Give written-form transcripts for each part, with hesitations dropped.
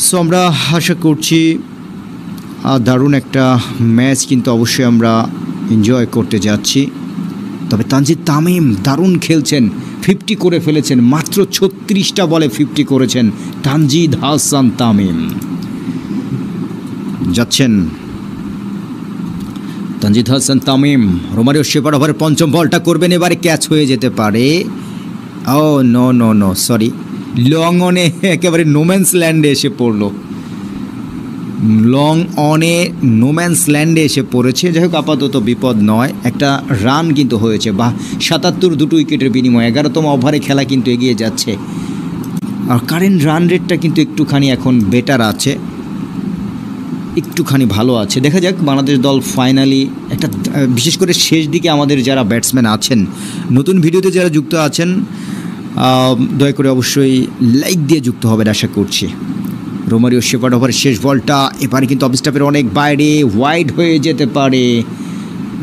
So আমরা আশা করছি দারুণ একটা ম্যাচ কিন্তু অবশ্যই আমরা এনজয় করতে যাচ্ছি। তবে তানজিদ তামিম দারুণ খেলছেন, 50 করে ফেলেছেন, মাত্র 36টা বলে 50 করেছেন তানজিদ হাসান তামিম। যাচ্ছেন তানজিদ হাসান তামিম, রোমারিও শেপার্ড ওভারের পঞ্চম বলটা করবেন, এবারে ক্যাচ হয়ে যেতে পারে। Oh no no no, sorry, long অনে একেবারে নোম্যান্স ল্যান্ডে এসে পড়লো, লং অনে নোম্যান্স ল্যান্ডে এসে পড়েছে। যাই হোক, আপাতত বিপদ নয়, একটা রান কিন্তু হয়েছে, বা 77 দুটো উইকেটের বিনিময়ে 11তম ওভারে খেলা কিন্তু এগিয়ে যাচ্ছে। আর কারেন্ট রান রেটটা কিন্তু একটুখানি এখন বেটার আছে, একটুখানি ভালো আছে। দেখা যাক বাংলাদেশ দল ফাইনালি একটা, বিশেষ করে শেষ দিকে আমাদের যারা ব্যাটসম্যান আছেন, নতুন ভিডিওতে যারা যুক্ত আছেন, দয়া করে অবশ্যই লাইক দিয়ে যুক্ত হবেন আশা করছি। রোমারিও শেপার্ড ওভারের শেষ বলটা এবারে কিন্তু অফ স্টাম্পের অনেক বাইরে, ওয়াইড হয়ে যেতে পারে,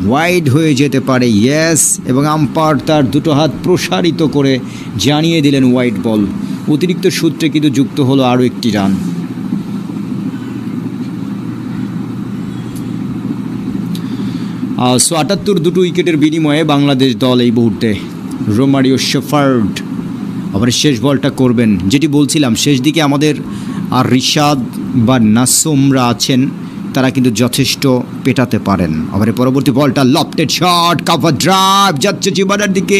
ওয়াইড হয়ে যেতে পারে, ইয়েস। এবং আম্পায়ার তার দুটো হাত প্রসারিত করে জানিয়ে দিলেন ওয়াইড বল। অতিরিক্ত সূত্রে কিন্তু যুক্ত হলো আরও একটি রান। সো 78 দুটো উইকেটের বিনিময়ে বাংলাদেশ দল এই মুহূর্তে রোমারিও শেপার্ড ওভারের শেষ বলটা করবেন। যেটি বলছিলাম, শেষ দিকে আমাদের আর রিশাদ বা নাসুমরা আছেন, তারা কিন্তু যথেষ্ট পেটাতে পারেন। ওভারের পরবর্তী বলটা লফটেড শট, কাভার ড্রাইভ যাচ্ছে শিবানার দিকে,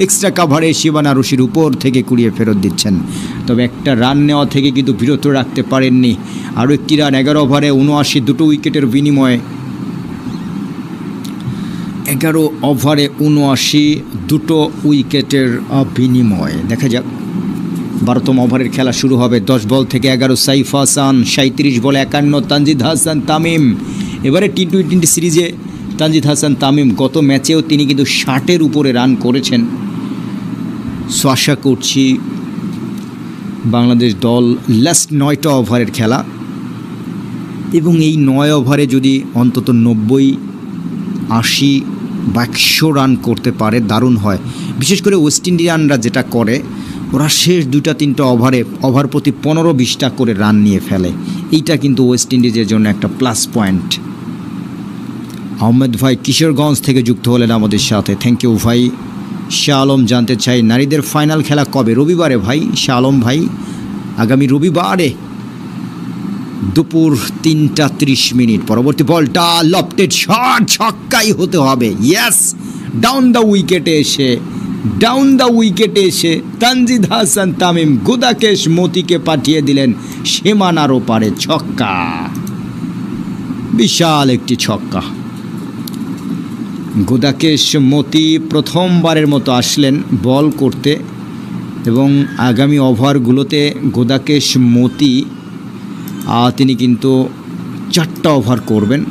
এক্সট্রা কাভারে শিবানা রশির উপর থেকে কুড়িয়ে ফেরত দিচ্ছেন। তবে একটা রান নেওয়া থেকে কিন্তু বিরত রাখতে পারেননি। আরও একটি রান 11 ওভারে 79 দুটো উইকেটের বিনিময়ে, 11 ওভারে 79 দুটো উইকেটের বিনিময়ে। দেখা যাক, 12তম ওভারের খেলা শুরু হবে। 10 বল থেকে 11 সাইফ হাসান, 37 বলে 51 তানজিদ হাসান তামিম। এবারে টি20 সিরিজে তানজিদ হাসান তামিম গত ম্যাচেও তিনি কিন্তু 60-এর উপরে রান করেছেন। সো আশা করছি বাংলাদেশ দল লাস্ট 9টা ওভারের খেলা, এবং এই 9 ওভারে যদি অন্তত 90, 80 বা 100 রান করতে পারে দারুণ হয়। বিশেষ করে ওয়েস্ট ইন্ডিয়ানরা যেটা করে, ওরা শেষ 2-3টা ওভারে ওভার প্রতি 15-20টা করে রান নিয়ে ফেলে। এইটা কিন্তু ওয়েস্ট ইন্ডিজের জন্য একটা প্লাস পয়েন্ট। আহমেদ ভাই কিশোরগঞ্জ থেকে যুক্ত হলেন আমাদের সাথে, থ্যাংক ইউ ভাই। শাহ আলম জানতে চাই নারীদের ফাইনাল খেলা কবে? রবিবারে ভাই শাহ আলম ভাই, আগামী রবিবারে দুপুর 3:30। পরবর্তী বলটা লফটেড শট, ছক্কাই হতে হবে, ইয়েস। ডাউন দ্য উইকেটে এসে তানজিদ হাসান তামিম গুদাকেশ মতিকে পাঠিয়ে দিলেন সীমানার ওপারে, ছক্কা, বিশাল একটি ছক্কা। গুদাকেশ মতি প্রথমবারের মতো আসলেন বল করতে, এবং আগামী ওভারগুলোতে গুদাকেশ মতি তিনি কিন্তু 4টা ওভার করবেন।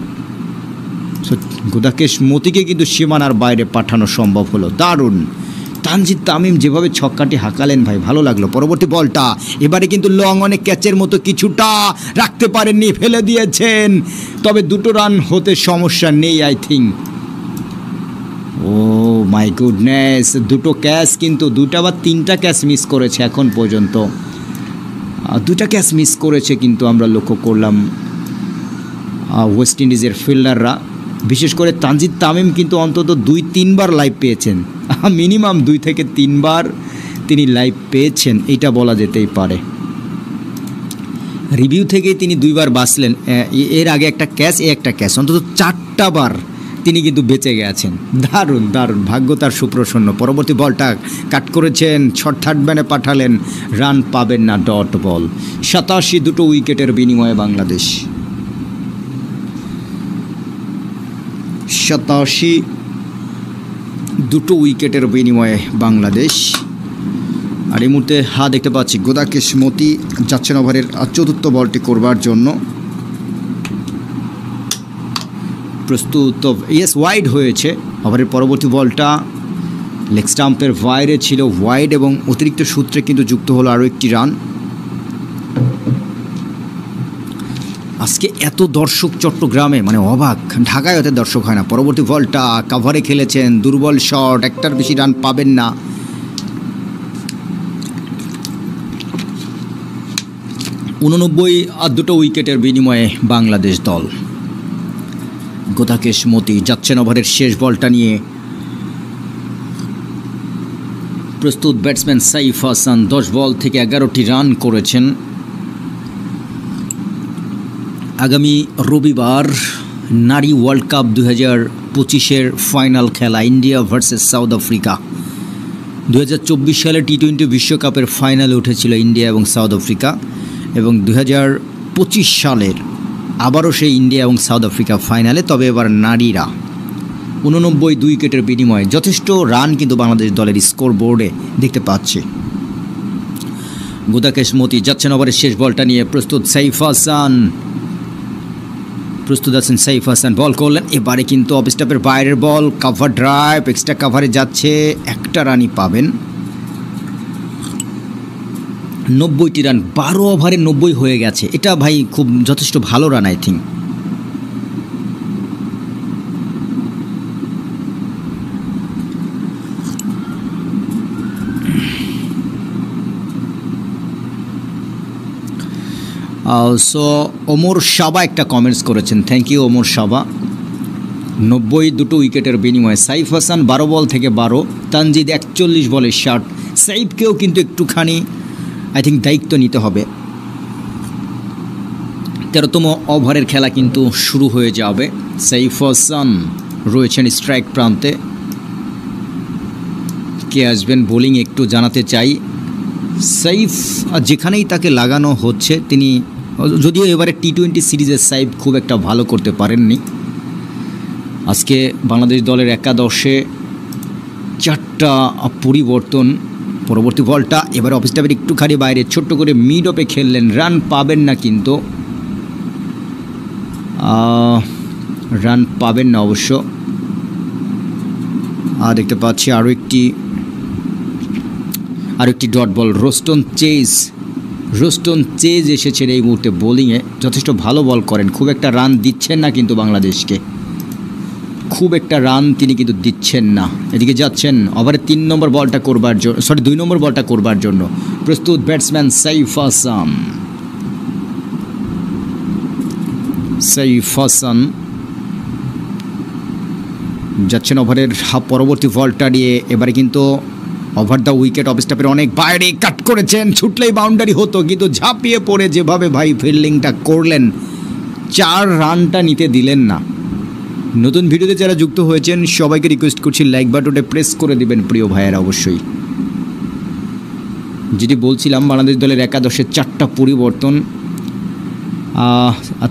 সো গুদাকেশ মতিকে কিন্তু সীমানার বাইরে পাঠানো সম্ভব হলো, দারুণ। তানজিদ তামিম যেভাবে ছক্কাটি হাঁকালেন ভাই, ভালো লাগলো। পরবর্তী বলটা এবারে কিন্তু লং অনেক ক্যাচের মতো কিছুটা রাখতে পারেননি, ফেলে দিয়েছেন। তবে 2টো রান হতে সমস্যা নেই I think. Oh my goodness, 2টো ক্যাচ, কিন্তু 2টা বা 3টা ক্যাচ মিস করেছে এখন পর্যন্ত, 2টা ক্যাচ মিস করেছে কিন্তু আমরা লক্ষ্য করলাম ওয়েস্ট ইন্ডিজের ফিল্ডাররা। বিশেষ করে তানজিদ তামিম কিন্তু অন্তত 2-3 বার লাইভ পেয়েছেন, মিনিমাম 2 থেকে 3 বার তিনি লাইভ পেয়েছেন, এটা বলা যেতেই পারে। রিভিউ থেকেই তিনি 2 বার বাঁচলেন, এর আগে একটা ক্যাচ, একটা ক্যাচ, অন্তত 4টা বার তিনি কিন্তু বেঁচে গেছেন। দারুণ দারুণ, ভাগ্য তার সুপ্রসন্ন। পরবর্তী বলটা কাট করেছেন, থার্ড ম্যানে পাঠালেন, রান পাবেন না, ডট বল। 87 দুটো উইকেটের বিনিময়ে বাংলাদেশ, 87 দুটো উইকেটের বিনিময়ে বাংলাদেশ। আর এই মুহূর্তে দেখতে পাচ্ছি গুদাকেশ মতি যাচ্ছেন ওভারের 4র্থ বলটি করবার জন্য, প্রস্তুত। ইয়েস, ওয়াইড হয়েছে। ওভারের পরবর্তী বলটা লেগ স্টাম্পের বাইরে ছিল, ওয়াইড, এবং অতিরিক্ত সূত্রে কিন্তু যুক্ত হলো আরও একটি রান। আজকে এত দর্শক চট্টগ্রামে, মানে অবাক, ঢাকায় এত দর্শক হয় না। পরবর্তী বলটা কাভারে খেলেছেন, দুর্বল শট, একটার বেশি রান পাবেন না। 89 দুটো উইকেটের বিনিময়ে বাংলাদেশ দল। গোদাকেশ মতি যাচ্ছেন ওভারের শেষ বলটা নিয়ে। প্রস্তুত ব্যাটসম্যান সাইফ হাসান 10 বল থেকে 11টি রান করেছেন। আগামী রবিবার নারী ওয়ার্ল্ড কাপ 2025-এর ফাইনাল খেলা ইন্ডিয়া ভার্সেস সাউথ আফ্রিকা। 2024 সালে টি-20 বিশ্বকাপের ফাইনালে উঠেছিল ইন্ডিয়া এবং সাউথ আফ্রিকা, এবং 2025 সালের আবারও সেই ইন্ডিয়া এবং সাউথ আফ্রিকা ফাইনালে, তবে এবার নারীরা। 89 উইকেটের বিনিময়ে যথেষ্ট রান কিন্তু বাংলাদেশ দলের স্কোর বোর্ডে দেখতে পাচ্ছি। গোদাকেশ মতি যাচ্ছেন ওভারের শেষ বলটা নিয়ে। প্রস্তুত আছেন সাইফ হাসান, বল করলেন। এবারে কিন্তু অফ স্টাম্পের বাইরের বল, কাভার ড্রাইভ, এক্সট্রা কাভারে যাচ্ছে, একটা রানই পাবেন। 90টি রান, 12 ওভারে 90 হয়ে গেছে। এটা ভাই খুব যথেষ্ট ভালো run I think. So Omar Saba একটা কমেন্টস করেছেন, থ্যাংক ইউ ওমর সাবা। 90 দুটো উইকেটের বিনিময়ে সাইফ হাসান 12 বল থেকে 12, তানজিদ 41 বলে 60। সাইফকেও কিন্তু একটুখানি আই থিঙ্ক দায়িত্ব নিতে হবে। 13তম ওভারের খেলা কিন্তু শুরু হয়ে যাবে। সাইফ হাসান রয়েছেন স্ট্রাইক প্রান্তে। কে আসবেন বোলিং একটু জানাতে চাই। সাইফ যেখানেই তাকে লাগানো হচ্ছে, তিনি যদিও এবারে টি-20 সিরিজের সাইফ খুব একটা ভালো করতে পারেননি। আজকে বাংলাদেশ দলের একাদশে 4টা পরিবর্তন। পরবর্তী বলটা এবারে অফ স্টাম্পের একটুখানি বাইরে, ছোট্ট করে মিড অফে খেললেন, রান পাবেন না কিন্তু, রান পাবেন না অবশ্য। আর দেখতে পাচ্ছি আরও একটি ডট বল। রোস্টন চেজ এসেছেন এই মুহূর্তে বোলিংয়ে, যথেষ্ট ভালো বল করেন। খুব একটা রান দিচ্ছেন না কিন্তু বাংলাদেশকে, খুব একটা রান তিনি কিন্তু দিচ্ছেন না। এদিকে যাচ্ছেন ওভারে 2 নম্বর বলটা করবার জন্য। প্রস্তুত ব্যাটসম্যান সাইফ হাসান যাচ্ছেন ওভারের পরবর্তী বলটা নিয়ে। এবারে কিন্তু ওভার দ্য উইকেট, অফ স্টাম্পের অনেক বাইরে কাট করেছেন, ছুটলেই বাউন্ডারি হতো, কিন্তু ঝাঁপিয়ে পড়ে যেভাবে ভাই ফিল্ডিংটা করলেন, 4 রানটা নিতে দিলেন না। নতুন ভিডিওতে যারা যুক্ত হয়েছেন সবাইকে রিকোয়েস্ট করছি লাইক বাটনে প্রেস করে দিবেন প্রিয় ভাইয়েরা। অবশ্যই যেটি বলছিলাম, বাংলাদেশ দলের একাদশে 4টা পরিবর্তন।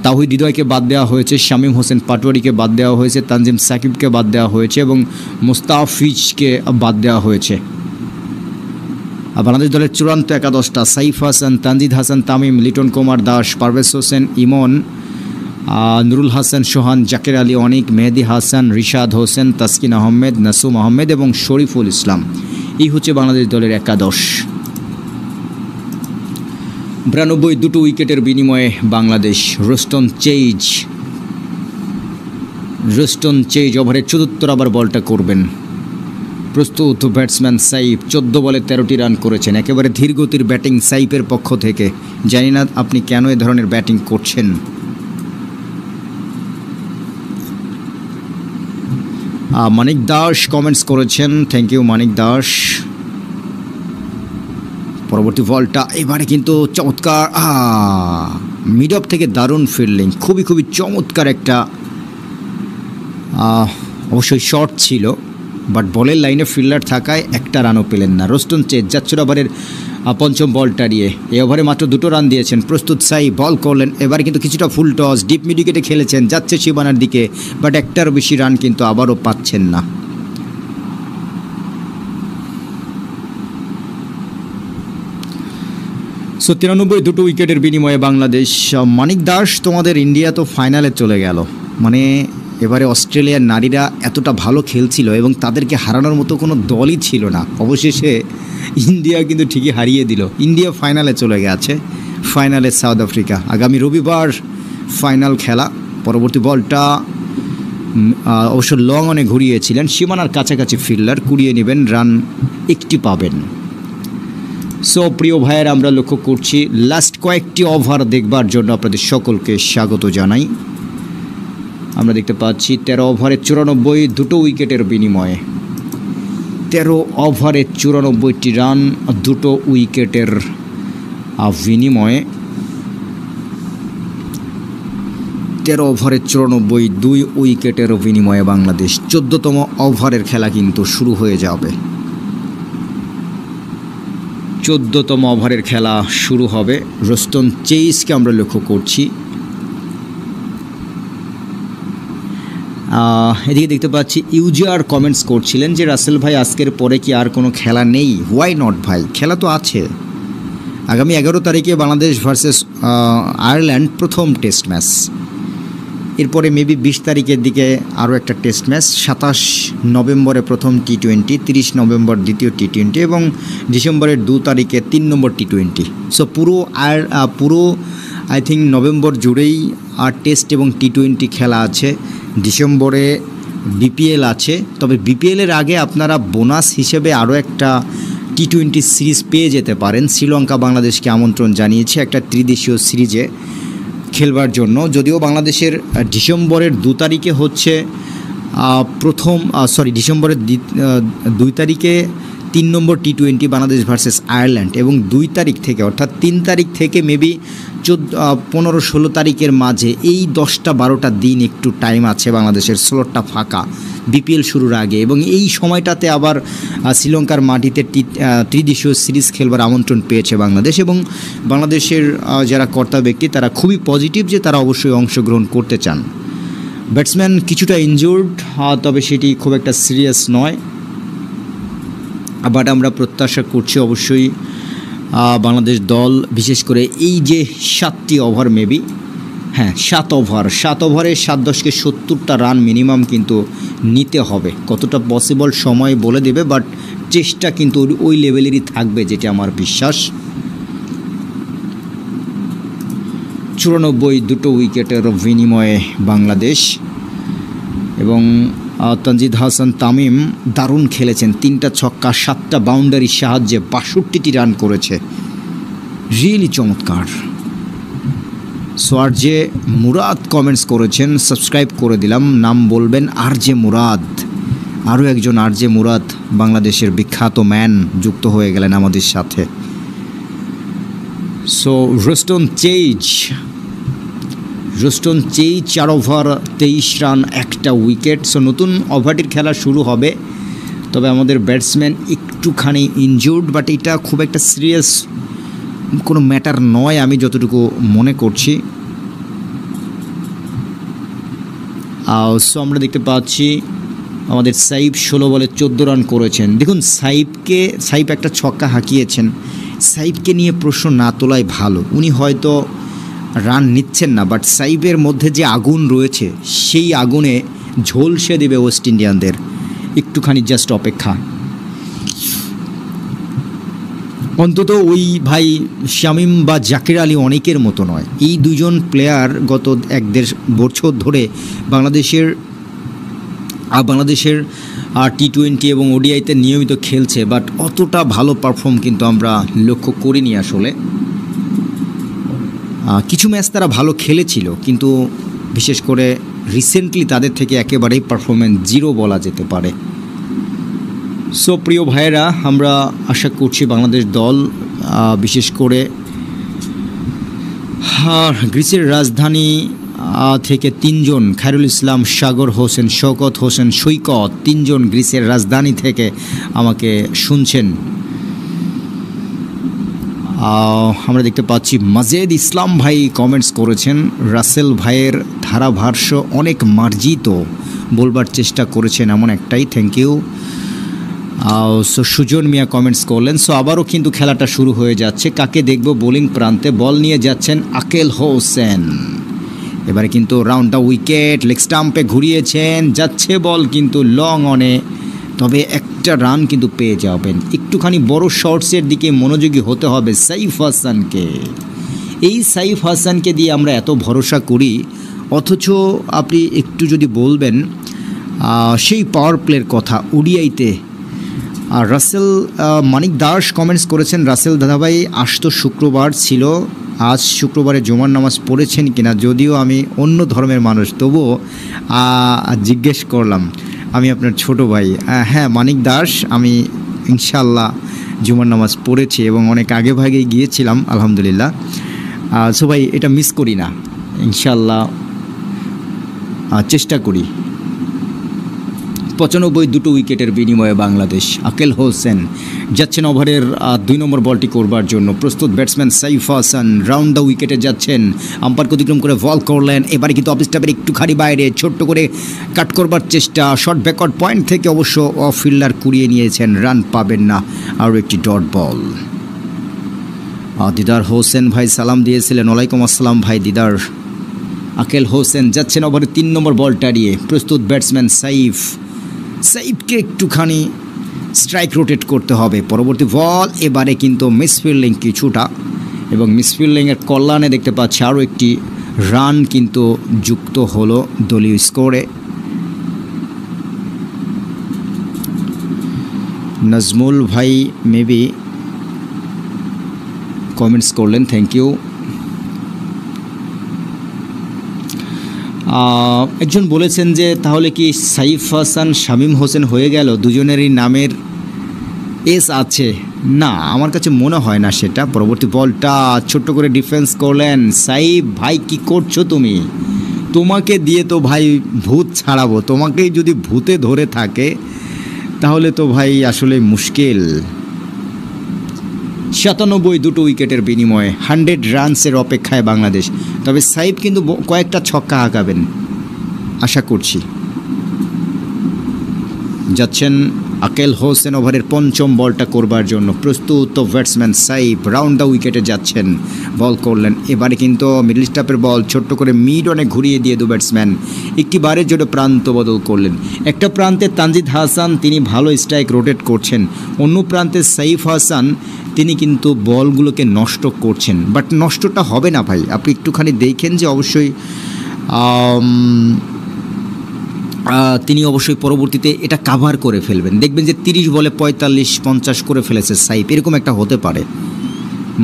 তাওহিদ হৃদয়কে বাদ দেওয়া হয়েছে, শামীম হোসেন পাটোয়ারিকে বাদ দেওয়া হয়েছে, তানজিম সাকিবকে বাদ দেওয়া হয়েছে এবং মুস্তাফিজকে বাদ দেওয়া হয়েছে। বাংলাদেশ দলের চূড়ান্ত একাদশটা সাইফ হাসান, তানজিদ হাসান তামিম, লিটন কুমার দাস, পারভেজ হোসেন ইমন, নুরুল হাসান সোহান, জাকের আলী অনিক, মেহেদি হাসান, রিশাদ হোসেন, তাসকিন আহমেদ, নাসুম আহমেদ এবং শরীফুল ইসলাম। এই হচ্ছে বাংলাদেশ দলের একাদশ। 92 দুটো উইকেটের বিনিময়ে বাংলাদেশ। রোস্টন চেজ ওভারের 74 আবার বলটা করবেন। প্রস্তুত ব্যাটসম্যান সাইফ 14 বলে 13টি রান করেছেন। একেবারে ধীরগতির ব্যাটিং সাইফের পক্ষ থেকে। জানি না আপনি কেন এ ধরনের ব্যাটিং করছেন। মানিক দাস কমেন্টস করেছেন, থ্যাংক ইউ মানিক দাস। পরবর্তী বলটা এবারে কিন্তু চমৎকার, মিড অফ থেকে দারুণ ফিল্ডিং, খুবই চমৎকার একটা, অবশ্যই শর্ট ছিল, বাট বলের লাইনে ফিল্ডার থাকায় একটা রানও পেলেন না। রোস্টন চেজ যাচ্ছিল ওভারের 5ম বলটা নিয়ে। এই ওভারে মাত্র 2টো রান দিয়েছেন। প্রস্তুত সাইফ বল করলেন, এবারে কিন্তু কিছুটা ফুল টস, ডিপ মিড উইকেটে খেলেছেন, যাচ্ছে সীমানার দিকে, বাট একটার বেশি রান কিন্তু আবারও পাচ্ছেন না। সো 93 দুটো উইকেটের বিনিময়ে বাংলাদেশ। মানিক দাস, তোমাদের ইন্ডিয়া তো ফাইনালে চলে গেল, মানে এবারে অস্ট্রেলিয়ার নারীরা এতটা ভালো খেলছিল এবং তাদেরকে হারানোর মতো কোনো দলই ছিল না। অবশেষে ইন্ডিয়া কিন্তু ঠিকই হারিয়ে দিল। ইন্ডিয়া ফাইনালে চলে গেছে, ফাইনালে সাউথ আফ্রিকা। আগামী রবিবার ফাইনাল খেলা। পরবর্তী বলটা অবশ্য লং অনে ঘুরিয়েছিলেন, সীমানার কাছাকাছি ফিল্ডার কুড়িয়ে নেবেন, রান 1টি পাবেন। সো প্রিয় ভাইয়ের আমরা লক্ষ্য করছি লাস্ট কয়েকটি ওভার দেখবার জন্য আপনাদের সকলকে স্বাগত জানাই। আমরা দেখতে পাচ্ছি 13 ওভারে 94, দুটো উইকেটের বিনিময়ে 13 ওভারে 94টি রান, দুটো উইকেটের বিনিময়ে 13 ওভারে 94, 2 উইকেটের বিনিময়ে বাংলাদেশ 14তম ওভারের খেলা কিন্তু শুরু হয়ে যাবে। 14তম ওভারের খেলা শুরু হবে। রোস্টন চেইসকে আমরা লক্ষ্য করছি। এদিকে দেখতে পাচ্ছি ইউজার কমেন্টস করছিলেন যে রাসেল ভাই আজকের পরে কি আর কোনো খেলা নেই? হোয়াই নট ভাই, খেলা তো আছে। আগামী 11 তারিখে বাংলাদেশ ভার্সেস আয়ারল্যান্ড প্রথম টেস্ট ম্যাচ, এরপরে মেবি 20 তারিখের দিকে আরও একটা টেস্ট ম্যাচ, 27 নভেম্বরে প্রথম টি-20, 30 নভেম্বর দ্বিতীয় টি-20 এবং ডিসেম্বরের 2 তারিখে 3 নম্বর টি-20। সো পুরো আই থিঙ্ক নভেম্বর জুড়েই আর টেস্ট এবং টি-20 খেলা আছে। ডিসেম্বরে বিপিএল আছে, তবে বিপিএলের আগে আপনারা বোনাস হিসেবে আরও একটা টি-20 সিরিজ পেয়ে যেতে পারেন। শ্রীলঙ্কা বাংলাদেশকে আমন্ত্রণ জানিয়েছে একটা ত্রিদেশীয় সিরিজে খেলবার জন্য। যদিও বাংলাদেশের ডিসেম্বরের 2 তারিখে হচ্ছে ডিসেম্বরের 2 তারিখে 3 নম্বর টি-20 বাংলাদেশ ভার্সেস আয়ারল্যান্ড এবং 2 তারিখ থেকে অর্থাৎ 3 তারিখ থেকে মেবি 15-16 তারিখের মাঝে এই 10-12টা দিন একটু টাইম আছে, বাংলাদেশের স্লটটা ফাঁকা বিপিএল শুরুর আগে, এবং এই সময়টাতে আবার শ্রীলঙ্কার মাটিতে ত্রিদেশীয় সিরিজ খেলবার আমন্ত্রণ পেয়েছে বাংলাদেশ। এবং বাংলাদেশের যারা কর্তা ব্যক্তি তারা খুবই পজিটিভ যে তারা অবশ্যই অংশগ্রহণ করতে চান। ব্যাটসম্যান কিছুটা ইনজুর্ড, তবে সেটি খুব একটা সিরিয়াস নয়, বাট আমরা প্রত্যাশা করছি অবশ্যই বাংলাদেশ দল বিশেষ করে এই যে 7টি ওভার মেবি 7 ওভারে 7-10কে 70টা রান মিনিমাম কিন্তু নিতে হবে। কতটা পসিবল সময় বলে দেবে, বাট চেষ্টা কিন্তু ওই লেভেলেরই থাকবে, যেটা আমার বিশ্বাস। 94, দুটো উইকেটের বিনিময়ে বাংলাদেশ। এবং তানজিদ হাসান তামিম দারুণ খেলেছেন, 3টা ছক্কা 7টা বাউন্ডারির সাহায্যে 62টি রান করেছে, রিয়েলি চমৎকার। সো আরজে মুরাদ কমেন্টস করেছেন, সাবস্ক্রাইব করে দিলাম, নাম বলবেন আরজে মুরাদ। আরও একজন আরজে মুরাদ বাংলাদেশের বিখ্যাত ম্যান যুক্ত হয়ে গেলেন আমাদের সাথে। So Roston chase 4 over 23 run, একটা উইকেট। সো নতুন ওভারটির খেলা শুরু হবে, তবে আমাদের ব্যাটসম্যান একটুখানি ইনজুর্ড, বাট এটা খুব একটা সিরিয়াস কোনো ম্যাটার নয় আমি যতটুকু মনে করছি। সো আমরা দেখতে পাচ্ছি আমাদের সাইফ 16 বলে 14 রান করেছেন। দেখুন সাইফ একটা ছক্কা হাঁকিয়েছেন, সাইফকে নিয়ে প্রশ্ন না তোলাই ভালো। উনি হয়তো রান নিচ্ছেন না, বাট সাইফের মধ্যে যে আগুন রয়েছে সেই আগুনে ঝলসে দেবে ওয়েস্ট ইন্ডিয়ানদের, একটুখানি জাস্ট অপেক্ষা। অন্তত ওই ভাই শামিম বা জাকির আলী অনেকের মতো নয়। এই দুজন প্লেয়ার গত 1-1.5 বছর ধরে বাংলাদেশের টি-20 এবং ওডিআইতে নিয়মিত খেলছে, বাট অতটা ভালো পারফর্ম কিন্তু আমরা লক্ষ্য করিনি আসলে। কিছু ম্যাচ তারা ভালো খেলেছিল, কিন্তু বিশেষ করে রিসেন্টলি তাদের থেকে একেবারেই পারফরমেন্স 0 বলা যেতে পারে। সো প্রিয় ভাইয়েরা, আমরা আশা করছি বাংলাদেশ দল বিশেষ করে গ্রিসের রাজধানী থেকে 3 জন, খায়রুল ইসলাম, সাগর হোসেন, শওকত হোসেন, সৈকত, 3 জন গ্রিসের রাজধানী থেকে আমাকে শুনছেন। আমরা দেখতে পাচ্ছি মাজেদ ইসলাম ভাই কমেন্টস করেছেন, রাসেল ভাইয়ের ধারাভাষ্য অনেক মার্জিত বলবার চেষ্টা করেছেন, এমন একটাই, thank you. So Sujon Mia comments করলেন। সো আবারও কিন্তু খেলাটা শুরু হয়ে যাচ্ছে। কাকে দেখব বোলিং প্রান্তে? বল নিয়ে যাচ্ছেন আকেল হোসেন। এবারে কিন্তু রাউন্ডটা উইকেট, লেগ স্টাম্পে ঘুরিয়েছেন, যাচ্ছে বল কিন্তু লং অনে, তবে একটা রান কিন্তু পেয়ে যাবেন। একটুখানি বড় শর্টসের দিকে মনোযোগী হতে হবে সাইফ হাসানকে। এই সাইফ হাসানকে দিয়ে আমরা এত ভরসা করি, অথচ আপনি একটু যদি বলবেন সেই পাওয়ার প্লের কথা, ওডিআইতে আর রাসেল মানিক দাস কমেন্টস করেছেন, রাসেল দাদাভাই আজ তো শুক্রবার ছিল, আজ শুক্রবারে জুমার নামাজ পড়েছেন কিনা? যদিও আমি অন্য ধর্মের মানুষ, তবুও জিজ্ঞেস করলাম। আমি আপনার ছোট ভাই। হ্যাঁ মানিক দাস, আমি ইনশাআল্লাহ জুমার নামাজ পড়েছি এবং অনেক আগে ভাগে গিয়েছিলাম আলহামদুলিল্লাহ। সো ভাই এটা মিস করি না, ইনশাআল্লাহ চেষ্টা করি। 95 দুটো উইকেটের বিনিময়ে বাংলাদেশ। আকেল হোসেন যাচ্ছেন ওভারের 2 নম্বর বলটি করবার জন্য। প্রস্তুত batsman Saif Hasan round the উইকেটে যাচ্ছেন, আম্পায়ার অতিক্রম করে বল করলেন। এবারে কিন্তু অফ স্টাম্পের একটুখানি বাইরে ছোট্ট করে কাট করবার চেষ্টা, শর্ট ব্যাকওয়ার্ড পয়েন্ট থেকে অবশ্য অফ ফিল্ডার কুড়িয়ে নিয়েছেন, রান পাবেন না। আরও একটি ডট বল। দিদার হোসেন ভাই সালাম দিয়েছিলেন, ওয়ালাইকুম আসসালাম ভাই দিদার। আকেল হোসেন যাচ্ছেন ওভারের 3 নম্বর বলটা নিয়ে। প্রস্তুত ব্যাটসম্যান সাইফকে একটুখানি স্ট্রাইক রোটেট করতে হবে। পরবর্তী বল, এবারে কিন্তু মিসফিল্ডিং কিছুটা, এবং মিসফিল্ডিংয়ের কল্যাণে দেখতে পাচ্ছি আরও একটি রান কিন্তু যুক্ত হলো দলীয় স্কোরে। নাজমুল ভাই মেবি কমেন্টস করলেন, থ্যাংক ইউ। একজন বলেছেন যে তাহলে কি সাইফ হাসান শামীম হোসেন হয়ে গেল, দুজনেরই নামের এস আছে? না, আমার কাছে মনে হয় না সেটা। পরবর্তী বলটা ছোট্ট করে ডিফেন্স করলেন সাইফ। ভাই কি করছো তুমি? তোমাকে দিয়ে তো ভাই ভূত ছাড়াবো, তোমাকেই যদি ভূতে ধরে থাকে তাহলে তো ভাই আসলে মুশকিল। 97 দুটো উইকেটের বিনিময়ে 100 রানসের অপেক্ষায় বাংলাদেশ। তবে সাইফ কিন্তু কয়েকটা ছক্কা হাঁকাবেন আশা করছি। যাচ্ছেন আকেল হোসেন ওভারের 5ম বলটা করবার জন্য। প্রস্তুত ব্যাটসম্যান সাইফ রাউন্ড দ্য উইকেটে যাচ্ছেন, বল করলেন। এবারে কিন্তু মিডল স্টাম্পের বল ছোট্ট করে মিড অনে ঘুরিয়ে দিয়ে ব্যাটসম্যান একটি বারের জন্য প্রান্ত বদল করলেন। একটা প্রান্তে তানজিদ হাসান, তিনি ভালো স্ট্রাইক রোটেট করছেন, অন্য প্রান্তে সাইফ হাসান তিনি কিন্তু বলগুলোকে নষ্ট করছেন। বাট নষ্টটা হবে না ভাই, আপনি একটুখানি দেখেন যে অবশ্যই তিনি অবশ্যই পরবর্তীতে এটা কাভার করে ফেলবেন। দেখবেন যে 30 বলে 45-50 করে ফেলেছে সাইফ, এরকম একটা হতে পারে।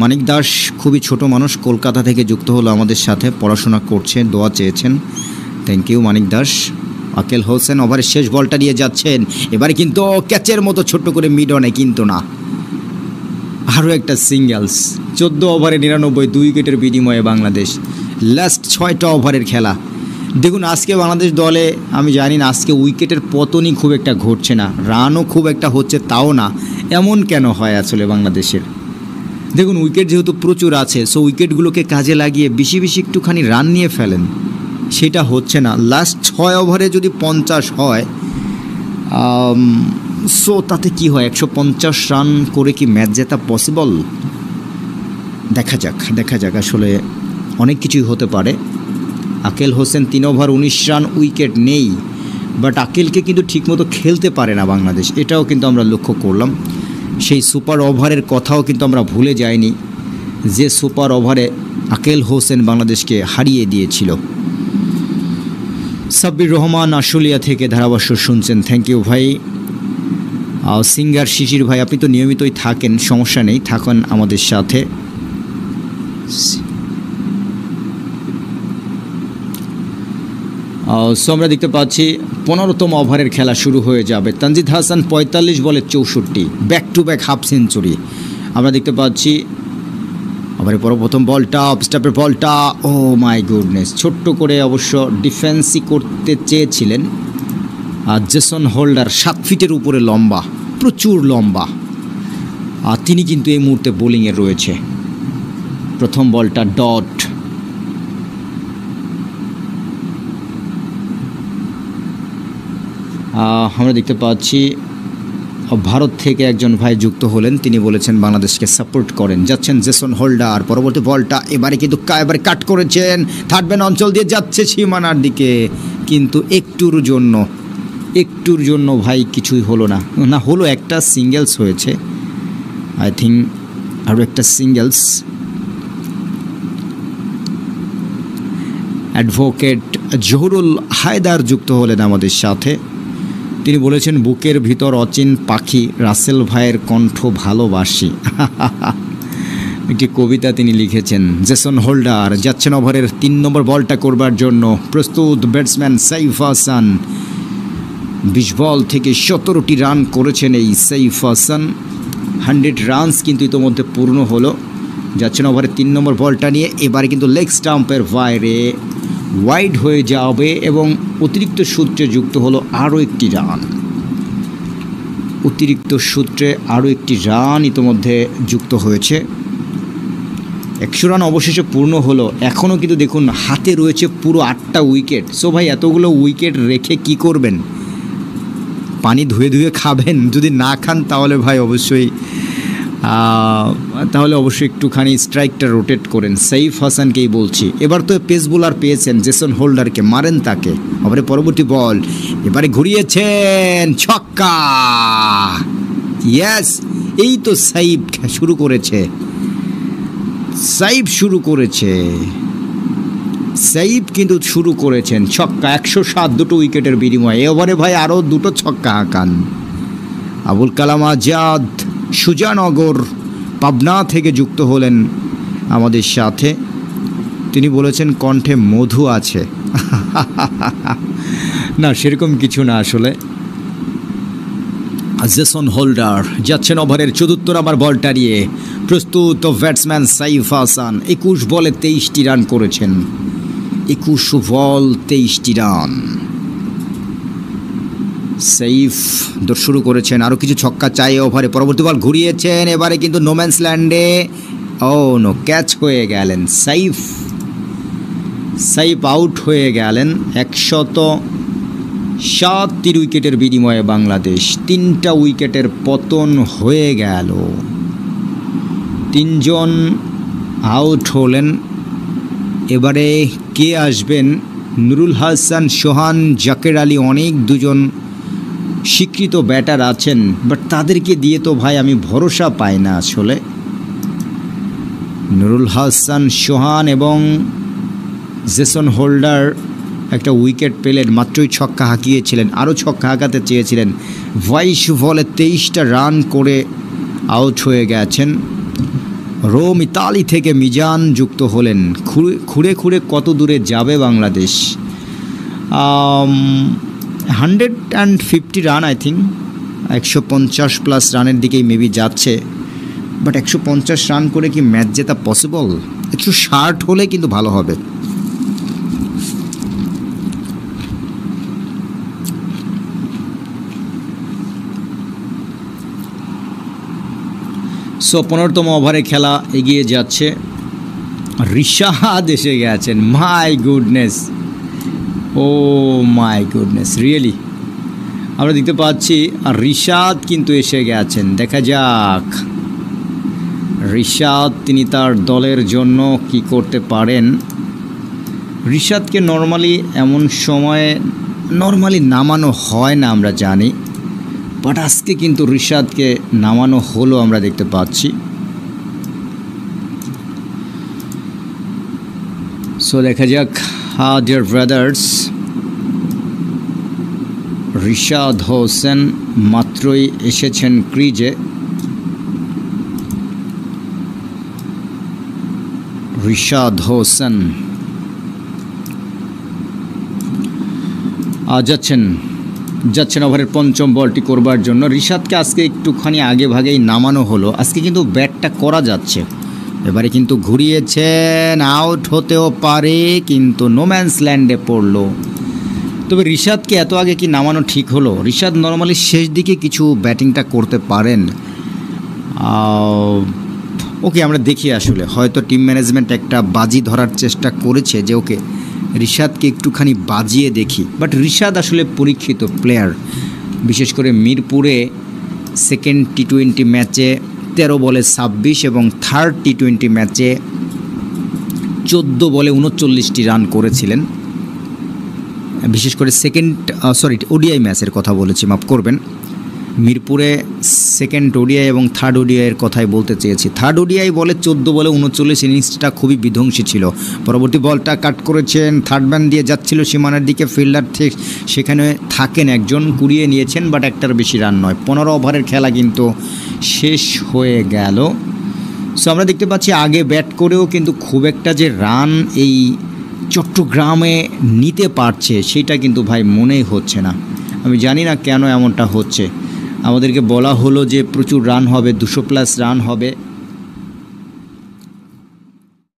মানিক দাস খুবই ছোট মানুষ, কলকাতা থেকে যুক্ত হলো আমাদের সাথে, পড়াশোনা করছে, দোয়া চেয়েছেন, থ্যাংক ইউ মানিক দাস। আকেল হোসেন ওভারের শেষ বলটা দিয়ে যাচ্ছেন, এবারে কিন্তু ক্যাচের মতো ছোট্ট করে মিড অনে, কিন্তু না, আরও একটা সিঙ্গেলস। 14 ওভারে 99 2 উইকেটের বিনিময়ে বাংলাদেশ। লাস্ট 6টা ওভারের খেলা। দেখুন আজকে বাংলাদেশ দলে আমি জানি না, আজকে উইকেটের পতনই খুব একটা ঘটছে না, রানও খুব একটা হচ্ছে তাও না। এমন কেন হয় আসলে বাংলাদেশের? দেখুন উইকেট যেহেতু প্রচুর আছে, সো উইকেটগুলোকে কাজে লাগিয়ে বেশি বেশি একটুখানি রান নিয়ে ফেলেন, সেটা হচ্ছে না। লাস্ট 6 ওভারে যদি 50 হয়, সো তাতে কি হয়, 150 রান করে কি ম্যাচ জেতা পসিবল? দেখা যাক, আসলে অনেক কিছুই হতে পারে। আকেল হোসেন 3 ওভার 19 রান, উইকেট নেই, বাট আকেলকে কিন্তু ঠিকমতো খেলতে পারে না বাংলাদেশ, এটাও কিন্তু আমরা লক্ষ্য করলাম। সেই সুপার ওভারের কথাও কিন্তু আমরা ভুলে যাইনি, যে সুপার ওভারে আকেল হোসেন বাংলাদেশকে হারিয়ে দিয়েছিল। সাব্বির রহমান আশুলিয়া থেকে ধারাভাষ্য শুনছেন, থ্যাংক ইউ ভাই। সিঙ্গার শিশির ভাই, আপনি তো নিয়মিতই থাকেন, সমস্যা নেই, থাকেন আমাদের সাথে। সো আমরা দেখতে পাচ্ছি 15তম ওভারের খেলা শুরু হয়ে যাবে। তানজিদ হাসান 45 বলে 64, back to back half century আমরা দেখতে পাচ্ছি। আবার প্রথম বলটা, অফ স্টাম্পের বলটা, ও মাই গুডনেস, ছোট্ট করে অবশ্য ডিফেন্সই করতে চেয়েছিলেন। আর জেসন হোল্ডার 7 ফিটের উপরে লম্বা, প্রচুর লম্বা, আর তিনি কিন্তু এই মুহূর্তে বোলিংয়ে রয়েছে। প্রথম বলটা ডট। আমরা দেখতে পাচ্ছি ভারত থেকে একজন ভাই যুক্ত হলেন, তিনি বলেছেন বাংলাদেশকে সাপোর্ট করেন। যাচ্ছেন জেসন হোল্ডার, পরবর্তী বলটা এবারে কিন্তু এবারে কাট করেছেন, থার্ড ম্যান অঞ্চল দিয়ে যাচ্ছে সীমানার দিকে, কিন্তু একটুর জন্য ভাই কিছুই হলো না। হলো একটা সিঙ্গেলস হয়েছে, আই থিঙ্ক আরও একটা সিঙ্গেলস। অ্যাডভোকেট জহুরুল হায়দার যুক্ত হলেন আমাদের সাথে, তিনি বলেছেন বুকের ভিতর অচিন পাখি, রাসেল ভাইয়ের কণ্ঠ ভালোবাসি। একটি কবিতা তিনি লিখেছেন। জেসন হোল্ডার যাচ্ছেন ওভারের 3 নম্বর বলটা করবার জন্য। প্রস্তুত ব্যাটসম্যান সাইফ হাসান। 20 বল থেকে 17টি রান করেছেন এই সাইফ হাসান। 100 রানস কিন্তু ইতোমধ্যে পূর্ণ হলো। যাচ্ছেন ওভারে 3 নম্বর বলটা নিয়ে। এবারে কিন্তু লেগ স্টাম্পের বাইরে ওয়াইড হয়ে যাবে এবং অতিরিক্ত সূত্রে যুক্ত হলো আরও একটি রান। অতিরিক্ত সূত্রে আরও একটি রান ইতোমধ্যে যুক্ত হয়েছে। 100 রান অবশেষে পূর্ণ হলো। এখনও কিন্তু দেখুন হাতে রয়েছে পুরো 8টা উইকেট। সো ভাই এতগুলো উইকেট রেখে কি করবেন? পানি ধুয়ে ধুয়ে খাবেন? যদি না খান তাহলে ভাই অবশ্যই একটুখানি স্ট্রাইকটা রোটেট করেন। সাইফ হাসানকেই বলছি। এবার তো পেস বোলার পেয়েছেন জেসন হোল্ডারকে, মারেন তাকে। এবারে পরবর্তী বল, এবারে ঘুরিয়েছেন, ছক্কা। ইয়েস, এই তো সাইফ শুরু করেছে। সাইফ কিন্তু শুরু করেছেন ছক্কা। 107 দুটো উইকেটের বিনিময়ে। এবারে ভাই আরও দুটো ছক্কা হাঁকান। আবুল কালাম আজাদ সুজানগর পাবনা থেকে যুক্ত হলেন আমাদের সাথে। তিনি বলেছেন কণ্ঠে মধু আছে। না, সেরকম কিছু না আসলে। জেসন হোল্ডার যাচ্ছেন ওভারের 4র্থ নম্বর বলটা নিয়ে। প্রস্তুত ব্যাটসম্যান সাইফ হাসান। 21 বলে 23টি রান করেছেন। 21 বল 23টি রান। সাইফ দৌড় শুরু করেছেন। আরও কিছু ছক্কা চাই ওভারে। পরবর্তী বল ঘুরিয়েছেন। এবারে কিন্তু নোম্যান্স ল্যান্ডে ক্যাচ হয়ে গেলেন সাইফ আউট হয়ে গেলেন। 107 উইকেটের বিনিময়ে বাংলাদেশ 3টা উইকেটের পতন হয়ে গেল। 3 জন আউট হলেন। এবারে কে আসবেন? নুরুল হাসান, সোহান, জাকের আলী, অনেক দুজন স্বীকৃত ব্যাটার আছেন, বাট তাদেরকে দিয়ে তো ভাই আমি ভরসা পাই না আসলে। নুরুল হাসান, সোহান এবং জেসন হোল্ডার একটা উইকেট পেলেন, মাত্রই ছক্কা হাঁকিয়েছিলেন, আরও ছক্কা হাঁকাতে চেয়েছিলেন। 22 বলে 23টা রান করে আউট হয়ে গেছেন। রোম ইতালি থেকে মিজান যুক্ত হলেন। খুঁড়ে কত দূরে যাবে বাংলাদেশ? 150 রান, আই থিঙ্ক 150+ রানের দিকেই মেবি যাচ্ছে। বাট 150 রান করে কি ম্যাচ জেতা পসিবল? 160 হলে কিন্তু ভালো হবে। সো 15তম ওভারে খেলা এগিয়ে যাচ্ছে। রিশাদ এসে গেছেন। মাই গুডনেস, রিয়েলি আমরা দেখতে পাচ্ছি। আর রিশাদ কিন্তু এসে গেছেন। দেখা যাক রিশাদ তিনি তার দলের জন্য কি করতে পারেন। রিশাদকে এমন সময়ে নামানো হয় না, আমরা জানি, বাট আজকে কিন্তু রিশাদকে নামানো হলো, আমরা দেখতে পাচ্ছি। সো দেখা যাক। ডিয়ার ব্রাদার্স, রিশাদ হোসেন মাত্রই এসেছেন ক্রিজে। রিশাদ হোসেন যাচ্ছেন ওভারের 5ম বলটি করবার জন্য। রিশাদকে আজকে একটুখানি আগে ভাগেই নামানো হলো। আজকে কিন্তু ব্যাটটা করা যাচ্ছে। এবারে কিন্তু ঘুরিয়েছেন, আউট হতেও পারে, কিন্তু নোম্যান্স ল্যান্ডে পড়লো। তবে রিশাদকে এত আগে কি নামানো ঠিক হলো? রিশাদ নর্মালি শেষ দিকে কিছু ব্যাটিংটা করতে পারেন। ওকে আমরা দেখি, আসলে হয়তো টিম ম্যানেজমেন্ট একটা বাজি ধরার চেষ্টা করেছে যে ওকে রিশাদকে একটুখানি বাজিয়ে দেখি। বাট রিশাদ আসলে পরীক্ষিত প্লেয়ার, বিশেষ করে মিরপুরে সেকেন্ড টি20 ম্যাচে 13 বলে 26 এবং থার্ড টি20 ম্যাচে 14 বলে 39টি রান করেছিলেন। বিশেষ করে ওডিআই ম্যাচের কথা বলেছি, মাফ করবেন। মিরপুরে সেকেন্ড ওডিআই এবং থার্ড ওডিআইয়ের কথাই বলতে চেয়েছি। থার্ড ওডিআই বলে 14 বলে 39, ইনিংসটা খুবই বিধ্বংসী ছিল। পরবর্তী বলটা কাট করেছেন, থার্ড ম্যান দিয়ে যাচ্ছিল সীমানার দিকে, ফিল্ডার ঠিক সেখানে থাকেন একজন, কুড়িয়ে নিয়েছেন, বাট একটার বেশি রান নয়। 15 ওভারের খেলা কিন্তু শেষ হয়ে গেল। সো আমরা দেখতে পাচ্ছি আগে ব্যাট করেও কিন্তু খুব একটা যে রান এই চট্টগ্রামে নিতে পারছে সেটা কিন্তু ভাই মনেই হচ্ছে না। আমি জানি না কেন এমনটা হচ্ছে। আমাদেরকে বলা হলো যে প্রচুর রান হবে, 200+ রান হবে,